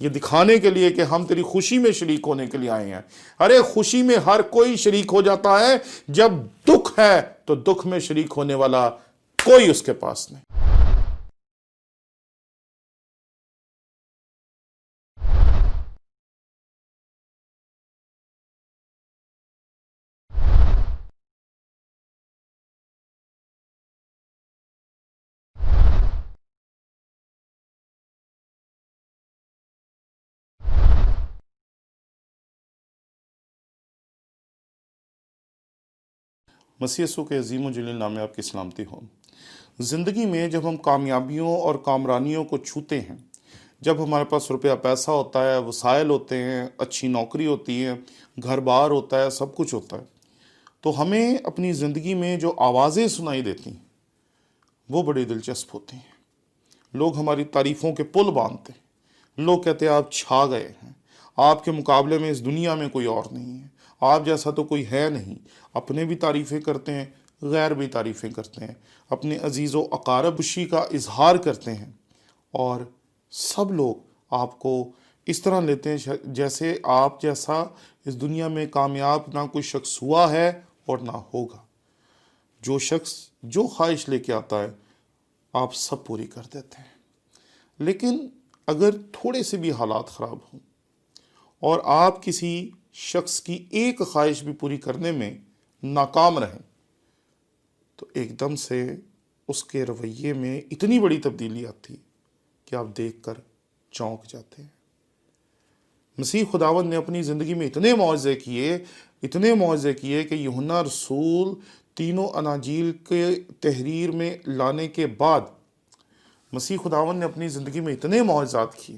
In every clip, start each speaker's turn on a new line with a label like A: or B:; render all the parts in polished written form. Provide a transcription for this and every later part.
A: یہ دکھانے کے لیے کہ ہم تیری خوشی میں شریک ہونے کے لیے آئے ہیں۔ ارے خوشی میں ہر کوئی شریک ہو جاتا ہے، جب دکھ ہے تو دکھ میں شریک ہونے والا کوئی اس کے پاس نہیں۔ مسیح یسوع کے عظیم و جلیل نام میں آپ کی سلامتی ہو۔ زندگی میں جب ہم کامیابیوں اور کامرانیوں کو چھوتے ہیں، جب ہمارے پاس روپیہ پیسہ ہوتا ہے، وسائل ہوتے ہیں، اچھی نوکری ہوتی ہے، گھر بار ہوتا ہے، سب کچھ ہوتا ہے، تو ہمیں اپنی زندگی میں جو آوازیں سنائی دیتی ہیں وہ بڑی دلچسپ ہوتی ہیں۔ لوگ ہماری تعریفوں کے پل باندھتے ہیں، لوگ کہتے ہیں آپ چھا گئے ہیں، آپ کے مقابلے میں اس دنیا میں کوئی اور نہیں ہے، آپ جیسا تو کوئی ہے نہیں۔ اپنے بھی تعریفیں کرتے ہیں، غیر بھی تعریفیں کرتے ہیں، اپنے عزیز و اقارب خوشی کا اظہار کرتے ہیں، اور سب لوگ آپ کو اس طرح لیتے ہیں جیسے آپ جیسا اس دنیا میں کامیاب نہ کوئی شخص ہوا ہے اور نہ ہوگا۔ جو شخص جو خواہش لے کے آتا ہے آپ سب پوری کر دیتے ہیں، لیکن اگر تھوڑے سے بھی حالات خراب ہوں اور آپ کسی شخص کی ایک خواہش بھی پوری کرنے میں ناکام رہیں تو ایک دم سے اس کے رویے میں اتنی بڑی تبدیلی آتی کہ آپ دیکھ کر چونک جاتے ہیں۔ مسیح خداوند نے اپنی زندگی میں اتنے معجزے کیے کہ یوحنا رسول تینوں اناجیل کے تحریر میں لانے کے بعد مسیح خداوند نے اپنی زندگی میں اتنے معجزات کیے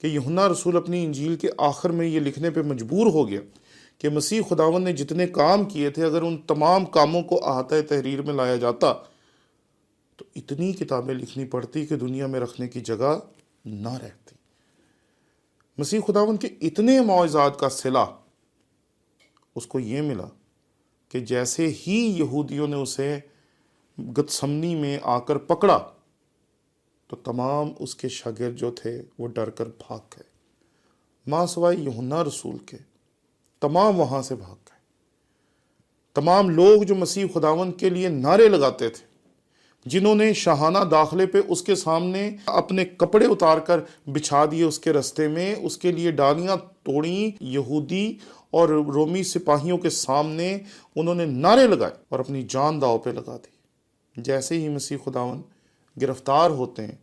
A: کہ یوحنا رسول اپنی انجیل کے آخر میں یہ لکھنے پہ مجبور ہو گیا کہ مسیح خداوند نے جتنے کام کیے تھے اگر ان تمام کاموں کو احاطہ تحریر میں لایا جاتا تو اتنی کتابیں لکھنی پڑتی کہ دنیا میں رکھنے کی جگہ نہ رہتی۔ مسیح خداوند کے اتنے معجزات کا صلہ اس کو یہ ملا کہ جیسے ہی یہودیوں نے اسے گتسمنی میں آ کر پکڑا تو تمام اس کے شاگرد جو تھے وہ ڈر کر بھاگ گئے، ماں سوائے یوحنا رسول کے تمام وہاں سے بھاگ گئے۔ تمام لوگ جو مسیح خداوند کے لیے نعرے لگاتے تھے، جنہوں نے شاہانہ داخلے پہ اس کے سامنے اپنے کپڑے اتار کر بچھا دیے اس کے رستے میں، اس کے لیے ڈالیاں توڑیں، یہودی اور رومی سپاہیوں کے سامنے انہوں نے نعرے لگائے اور اپنی جان داؤ پہ لگا دی۔ جیسے ہی مسیح خداوند گرفتار ہوتے ہیں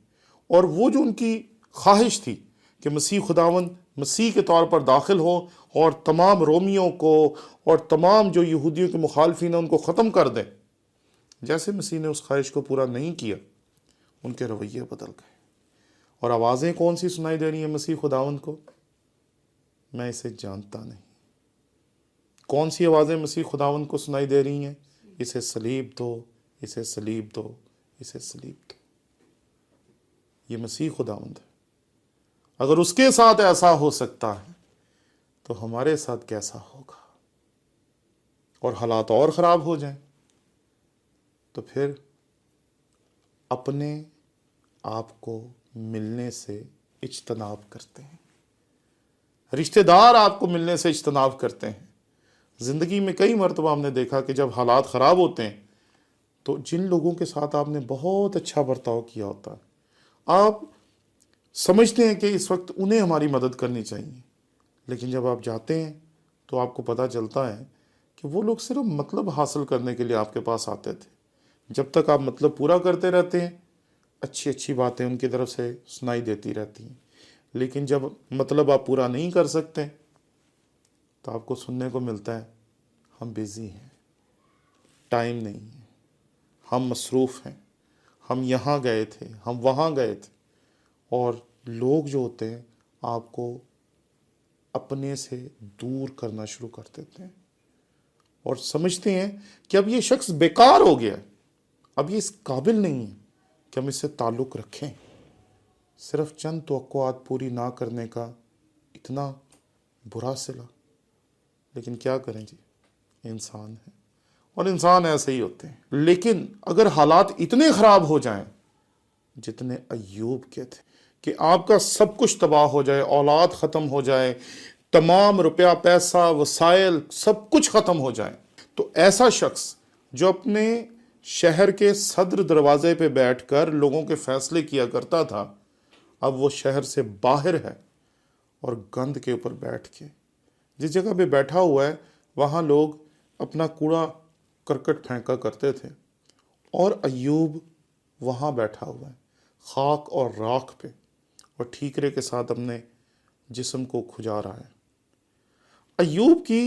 A: اور وہ جو ان کی خواہش تھی کہ مسیح خداوند مسیح کے طور پر داخل ہو اور تمام رومیوں کو اور تمام جو یہودیوں کے مخالفین ہیں ان کو ختم کر دیں، جیسے مسیح نے اس خواہش کو پورا نہیں کیا، ان کے رویے بدل گئے۔ اور آوازیں کون سی سنائی دے رہی ہیں مسیح خداوند کو؟ میں اسے جانتا نہیں۔ کون سی آوازیں مسیح خداوند کو سنائی دے رہی ہیں؟ اسے صلیب دو، اسے صلیب دو، اسے صلیب دو۔ یہ مسیح خداوند ہے۔ اگر اس کے ساتھ ایسا ہو سکتا ہے تو ہمارے ساتھ کیسا ہوگا؟ اور حالات اور خراب ہو جائیں تو پھر اپنے آپ کو ملنے سے اجتناب کرتے ہیں، رشتہ دار آپ کو ملنے سے اجتناب کرتے ہیں۔ زندگی میں کئی مرتبہ ہم نے دیکھا کہ جب حالات خراب ہوتے ہیں تو جن لوگوں کے ساتھ آپ نے بہت اچھا برتاؤ کیا ہوتا ہے، آپ سمجھتے ہیں کہ اس وقت انہیں ہماری مدد کرنی چاہیے، لیکن جب آپ جاتے ہیں تو آپ کو پتہ چلتا ہے کہ وہ لوگ صرف مطلب حاصل کرنے کے لیے آپ کے پاس آتے تھے۔ جب تک آپ مطلب پورا کرتے رہتے ہیں اچھی اچھی باتیں ان کی طرف سے سنائی دیتی رہتی ہیں، لیکن جب مطلب آپ پورا نہیں کر سکتے تو آپ کو سننے کو ملتا ہے ہم بیزی ہیں، ٹائم نہیں ہے، ہم مصروف ہیں، ہم یہاں گئے تھے، ہم وہاں گئے تھے۔ اور لوگ جو ہوتے ہیں آپ کو اپنے سے دور کرنا شروع کر دیتے ہیں اور سمجھتے ہیں کہ اب یہ شخص بیکار ہو گیا ہے، اب یہ اس قابل نہیں ہے کہ ہم اس سے تعلق رکھیں۔ صرف چند توقعات پوری نہ کرنے کا اتنا برا صلہ، لیکن کیا کریں جی، انسان ہے اور انسان ایسے ہی ہوتے ہیں۔ لیکن اگر حالات اتنے خراب ہو جائیں جتنے ایوب کے تھے کہ آپ کا سب کچھ تباہ ہو جائے، اولاد ختم ہو جائے، تمام روپیہ پیسہ وسائل سب کچھ ختم ہو جائے، تو ایسا شخص جو اپنے شہر کے صدر دروازے پہ بیٹھ کر لوگوں کے فیصلے کیا کرتا تھا، اب وہ شہر سے باہر ہے اور گند کے اوپر بیٹھ کے جس جگہ پہ بیٹھا ہوا ہے وہاں لوگ اپنا کوڑا کرکٹ پھینکا کرتے تھے، اور ایوب وہاں بیٹھا ہوا ہے خاک اور راکھ پہ، اور ٹھیکرے کے ساتھ اپنے جسم کو کھجا رہا ہے۔ ایوب کی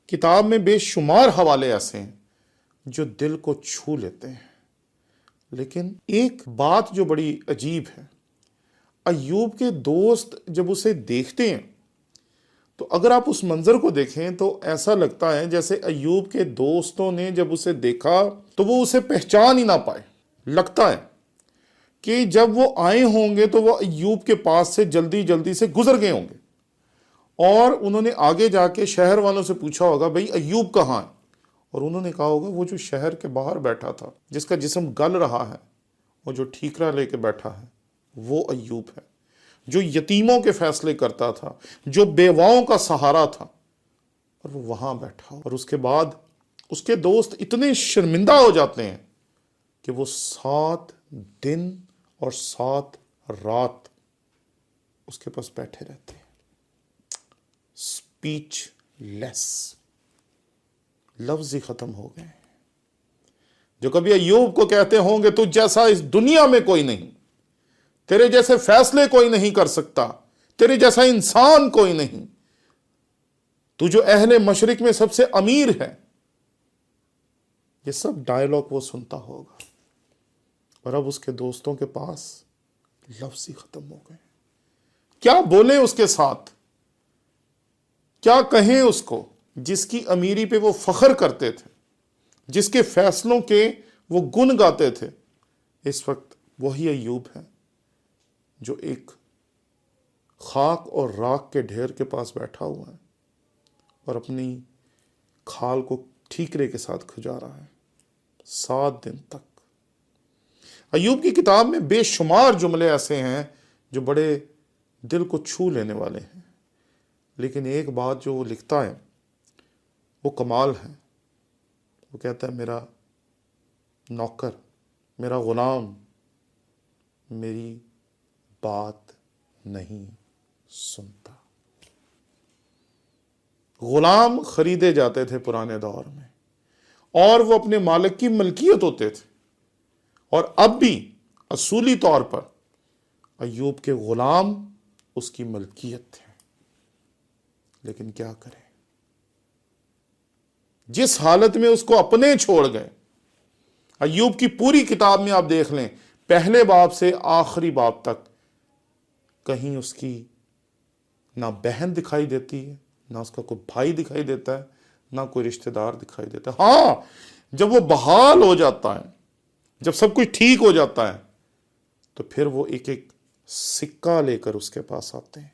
A: کتاب میں بے شمار حوالے ایسے ہیں جو دل کو چھو لیتے ہیں، لیکن ایک بات جو بڑی عجیب ہے، ایوب کے دوست جب اسے دیکھتے ہیں تو اگر آپ اس منظر کو دیکھیں تو ایسا لگتا ہے جیسے ایوب کے دوستوں نے جب اسے دیکھا تو وہ اسے پہچان ہی نہ پائے۔ لگتا ہے کہ جب وہ آئے ہوں گے تو وہ ایوب کے پاس سے جلدی جلدی سے گزر گئے ہوں گے، اور انہوں نے آگے جا کے شہر والوں سے پوچھا ہوگا بھئی ایوب کہاں ہے، اور انہوں نے کہا ہوگا وہ جو شہر کے باہر بیٹھا تھا، جس کا جسم گل رہا ہے، وہ جو ٹھیکرا لے کے بیٹھا ہے، وہ ایوب ہے جو یتیموں کے فیصلے کرتا تھا، جو بیواؤں کا سہارا تھا، اور وہ وہاں بیٹھا۔ اور اس کے بعد اس کے دوست اتنے شرمندہ ہو جاتے ہیں کہ وہ 7 دن اور 7 رات اس کے پاس بیٹھے رہتے ہیں، اسپیچ لیس، لفظ ہی ختم ہو گئے۔ جو کبھی ایوب کو کہتے ہوں گے تو جیسا اس دنیا میں کوئی نہیں، تیرے جیسے فیصلے کوئی نہیں کر سکتا، تیرے جیسا انسان کوئی نہیں، تو جو اہل مشرق میں سب سے امیر ہے، یہ سب ڈائلاگ وہ سنتا ہوگا، اور اب اس کے دوستوں کے پاس لفظ ہی ختم ہو گئے۔ کیا بولیں اس کے ساتھ، کیا کہیں اس کو جس کی امیری پہ وہ فخر کرتے تھے، جس کے فیصلوں کے وہ گن گاتے تھے۔ اس وقت وہی ایوب ہے جو ایک خاک اور راکھ کے ڈھیر کے پاس بیٹھا ہوا ہے اور اپنی کھال کو ٹھیکرے کے ساتھ کھجا رہا ہے 7 دن تک۔ ایوب کی کتاب میں بے شمار جملے ایسے ہیں جو بڑے دل کو چھو لینے والے ہیں، لیکن ایک بات جو وہ لکھتا ہے وہ کمال ہے۔ وہ کہتا ہے میرا نوکر، میرا غلام میری بات نہیں سنتا۔ غلام خریدے جاتے تھے پرانے دور میں، اور وہ اپنے مالک کی ملکیت ہوتے تھے، اور اب بھی اصولی طور پر ایوب کے غلام اس کی ملکیت تھے۔ لیکن کیا کرے، جس حالت میں اس کو اپنے چھوڑ گئے۔ ایوب کی پوری کتاب میں آپ دیکھ لیں، پہلے باب سے آخری باب تک کہیں اس کی نہ بہن دکھائی دیتی ہے، نہ اس کا کوئی بھائی دکھائی دیتا ہے، نہ کوئی رشتہ دار دکھائی دیتا ہے۔ ہاں، جب وہ بحال ہو جاتا ہے، جب سب کچھ ٹھیک ہو جاتا ہے، تو پھر وہ ایک ایک سکہ لے کر اس کے پاس آتے ہیں،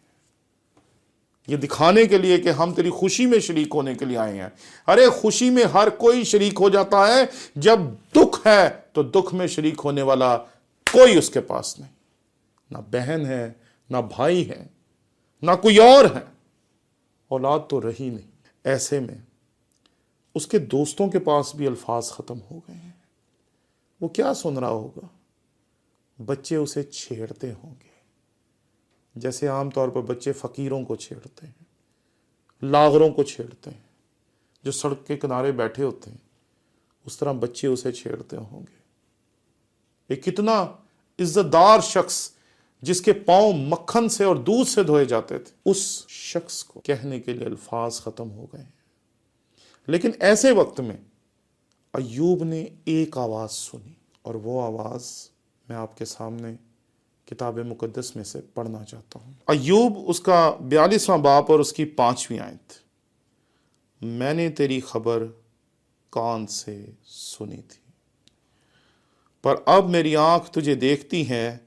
A: یہ دکھانے کے لیے کہ ہم تیری خوشی میں شریک ہونے کے لیے آئے ہیں۔ ارے خوشی میں ہر کوئی شریک ہو جاتا ہے، جب دکھ ہے تو دکھ میں شریک ہونے والا کوئی اس کے پاس نہیں، نہ بہن ہے، نہ بھائی ہے، نہ کوئی اور ہے، اولاد تو رہی نہیں۔ ایسے میں اس کے دوستوں کے پاس بھی الفاظ ختم ہو گئے ہیں۔ وہ کیا سن رہا ہوگا؟ بچے اسے چھیڑتے ہوں گے، جیسے عام طور پر بچے فقیروں کو چھیڑتے ہیں، لاغروں کو چھیڑتے ہیں، جو سڑک کے کنارے بیٹھے ہوتے ہیں، اس طرح بچے اسے چھیڑتے ہوں گے۔ ایک کتنا عزت دار شخص جس کے پاؤں مکھن سے اور دودھ سے دھوئے جاتے تھے، اس شخص کو کہنے کے لیے الفاظ ختم ہو گئے ہیں۔ لیکن ایسے وقت میں ایوب نے ایک آواز سنی، اور وہ آواز میں آپ کے سامنے کتاب مقدس میں سے پڑھنا چاہتا ہوں۔ ایوب اس کا 42واں باب اور اس کی 5ویں آیت۔ میں نے تیری خبر کان سے سنی تھی، پر اب میری آنکھ تجھے دیکھتی ہے،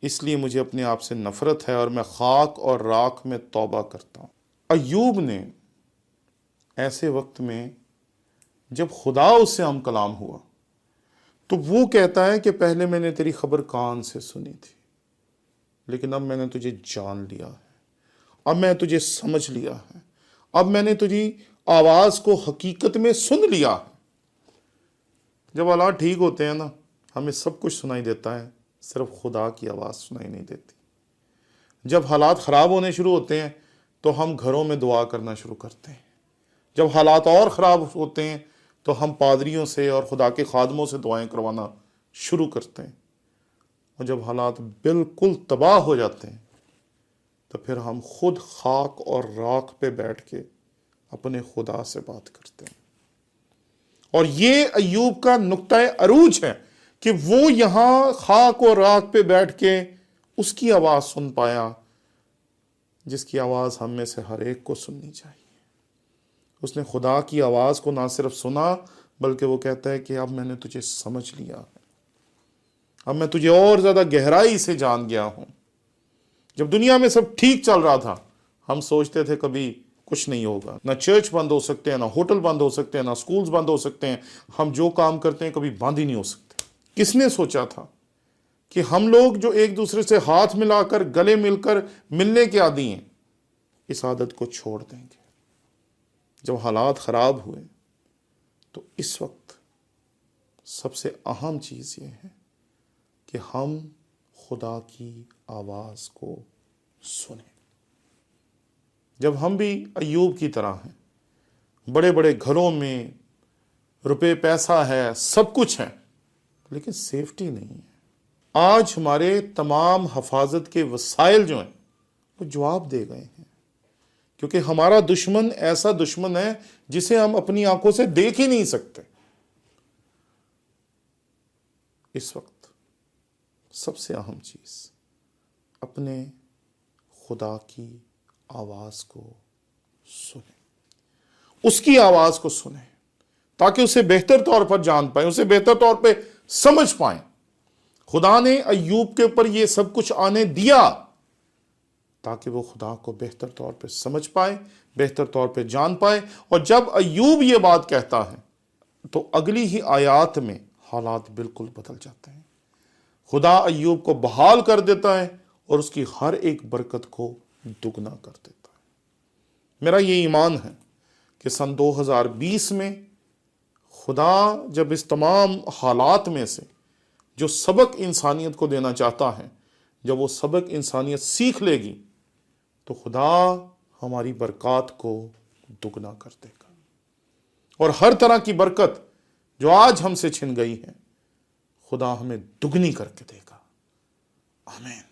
A: اس لیے مجھے اپنے آپ سے نفرت ہے اور میں خاک اور راکھ میں توبہ کرتا ہوں۔ ایوب نے ایسے وقت میں جب خدا اس سے ہم کلام ہوا تو وہ کہتا ہے کہ پہلے میں نے تیری خبر کان سے سنی تھی، لیکن اب میں نے تجھے جان لیا ہے، اب میں تجھے سمجھ لیا ہے، اب میں نے تجھی آواز کو حقیقت میں سن لیا ہے۔ جب حالات ٹھیک ہوتے ہیں نا، ہمیں سب کچھ سنائی دیتا ہے، صرف خدا کی آواز سنائی نہیں دیتی۔ جب حالات خراب ہونے شروع ہوتے ہیں تو ہم گھروں میں دعا کرنا شروع کرتے ہیں۔ جب حالات اور خراب ہوتے ہیں تو ہم پادریوں سے اور خدا کے خادموں سے دعائیں کروانا شروع کرتے ہیں، اور جب حالات بالکل تباہ ہو جاتے ہیں تو پھر ہم خود خاک اور راکھ پہ بیٹھ کے اپنے خدا سے بات کرتے ہیں۔ اور یہ ایوب کا نقطہ عروج ہے کہ وہ یہاں خاک اور راکھ پہ بیٹھ کے اس کی آواز سن پایا جس کی آواز ہم میں سے ہر ایک کو سننی چاہیے۔ اس نے خدا کی آواز کو نہ صرف سنا بلکہ وہ کہتا ہے کہ اب میں نے تجھے سمجھ لیا ہے، اب میں تجھے اور زیادہ گہرائی سے جان گیا ہوں۔ جب دنیا میں سب ٹھیک چل رہا تھا ہم سوچتے تھے کبھی کچھ نہیں ہوگا، نہ چرچ بند ہو سکتے ہیں، نہ ہوٹل بند ہو سکتے ہیں، نہ سکولز بند ہو سکتے ہیں، ہم جو کام کرتے ہیں کبھی بند ہی نہیں ہو سکتے۔ کس نے سوچا تھا کہ ہم لوگ جو ایک دوسرے سے ہاتھ ملا کر گلے مل کر ملنے کے عادی ہیں اس عادت کو چھوڑ دیں گے؟ جب حالات خراب ہوئے تو اس وقت سب سے اہم چیز یہ ہے کہ ہم خدا کی آواز کو سنیں۔ جب ہم بھی ایوب کی طرح ہیں، بڑے بڑے گھروں میں روپے پیسہ ہے، سب کچھ ہے، لیکن سیفٹی نہیں ہے۔ آج ہمارے تمام حفاظت کے وسائل جو ہیں وہ جواب دے گئے ہیں، کیونکہ ہمارا دشمن ایسا دشمن ہے جسے ہم اپنی آنکھوں سے دیکھ ہی نہیں سکتے۔ اس وقت سب سے اہم چیز اپنے خدا کی آواز کو سنیں، اس کی آواز کو سنیں تاکہ اسے بہتر طور پر جان پائیں، اسے بہتر طور پہ سمجھ پائیں۔ خدا نے ایوب کے اوپر یہ سب کچھ آنے دیا تاکہ وہ خدا کو بہتر طور پہ سمجھ پائے، بہتر طور پہ جان پائے۔ اور جب ایوب یہ بات کہتا ہے تو اگلی ہی آیات میں حالات بالکل بدل جاتے ہیں۔ خدا ایوب کو بحال کر دیتا ہے اور اس کی ہر ایک برکت کو دگنا کر دیتا ہے۔ میرا یہ ایمان ہے کہ سن 2020 میں خدا جب اس تمام حالات میں سے جو سبق انسانیت کو دینا چاہتا ہے، جب وہ سبق انسانیت سیکھ لے گی تو خدا ہماری برکات کو دگنا کر دے گا، اور ہر طرح کی برکت جو آج ہم سے چھن گئی ہے خدا ہمیں دگنی کر کے دے گا۔ آمین۔